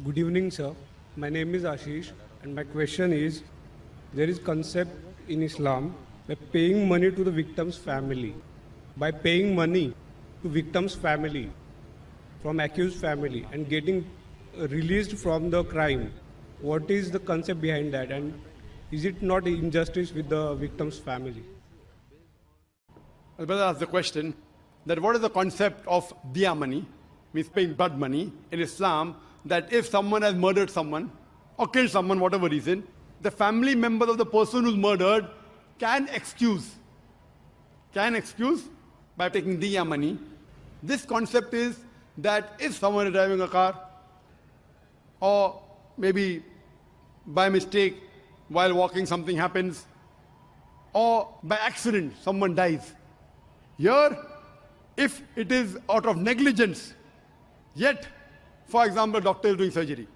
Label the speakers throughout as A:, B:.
A: Good evening, sir. My name is Ashish, and my question is: there is concept in Islam by paying money to the victim's family. By paying money to victim's family from accused family and getting released from the crime, what is the concept behind that, and is it not injustice with the victim's family?
B: The brother asked the question that what is the concept of diya money, means paying blood money in Islam, that if someone has murdered someone or killed someone, whatever reason, the family members of the person who's murdered can excuse by taking diya money. This concept is that if someone is driving a car or maybe by mistake while walking something happens or by accident someone dies, here if it is out of negligence, yet for example doctor is doing surgery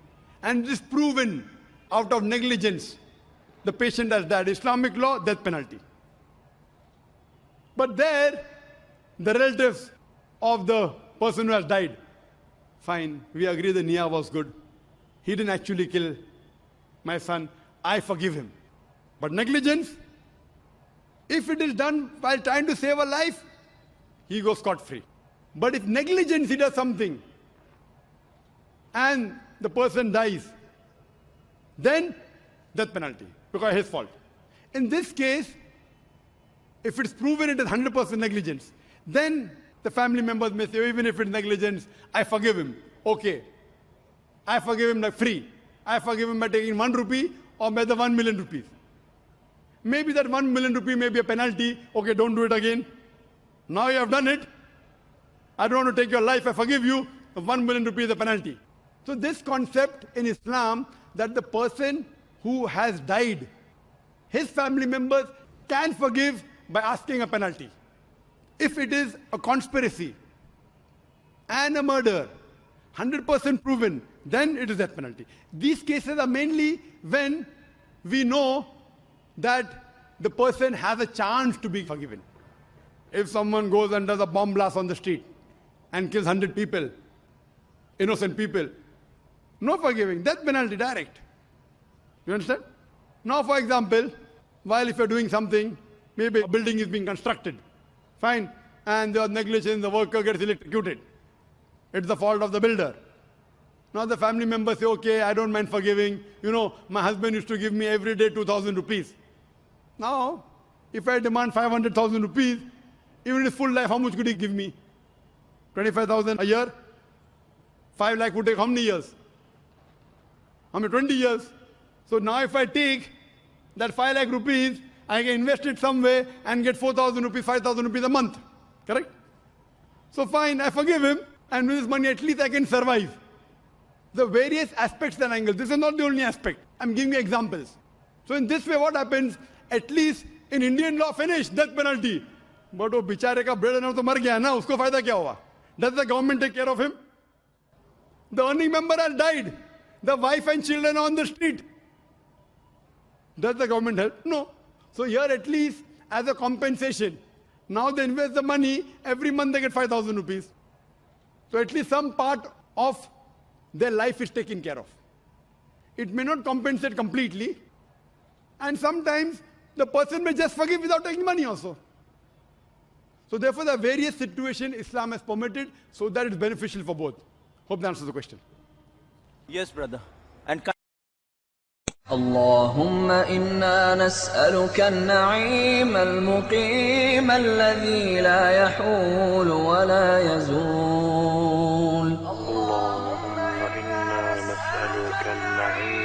B: and it is proven out of negligence the patient has died, Islamic law, death penalty. But there the relatives of the person who has died, fine, we agree the niyyah was good, he didn't actually kill my son, I forgive him. But negligence, if it is done while trying to save a life, he goes scot-free. But if negligence, he does something and the person dies, then death penalty because his fault. In this case, if it's proven it is 100% negligence, then the family members may say, even if it's negligence, I forgive him. Okay. I forgive him like free. I forgive him by taking 1 rupee or by the 1 million rupees. Maybe that 1 million rupee may be a penalty. Okay, don't do it again. Now you have done it. I don't want to take your life. I forgive you. The 1 million rupee is a penalty. So this concept in Islam that the person who has died, his family members can forgive by asking a penalty. If it is a conspiracy and a murder, 100% proven, then it is death penalty. These cases are mainly when we know that the person has a chance to be forgiven. If someone goes and does a bomb blast on the street and kills 100 people, innocent people, no forgiving, death penalty direct. You understand? Now, for example, while if you're doing something, maybe a building is being constructed, fine, and there was negligence, the worker gets electrocuted. It's the fault of the builder. Now the family members say, okay, I don't mind forgiving. You know, my husband used to give me every day 2,000 rupees. Now, if I demand 500,000 rupees, even in his full life, how much could he give me? 25,000 a year? 5 lakh would take how many years? How many? 20 years. So now if I take that 5 lakh rupees, I can invest it some way and get 4,000 rupees, 5,000 rupees a month. Correct? So fine, I forgive him, and with this money at least I can survive. The various aspects and angles. This is not the only aspect. I'm giving you examples. So in this way what happens, at least in Indian law, finish, death penalty. But वो बेचारे का bread and तो मर गया ना, उसको फायदा क्या हुआ? Does the government take care of him? The earning member has died. The wife and children are on the street. Does the government help? No. So here at least as a compensation, now they invest the money, every month they get 5,000 rupees. So at least some part of their life is taken care of. It may not compensate completely, and sometimes the person may just forgive without taking money also. So therefore the various situations Islam has permitted so that it's beneficial for both. Hope that answers the question.
C: Yes, brother. And
D: اللهم إنا نسألك النعيم المقيم الذي لا يحول ولا يزول.
E: اللهم إنا نسألك النعيم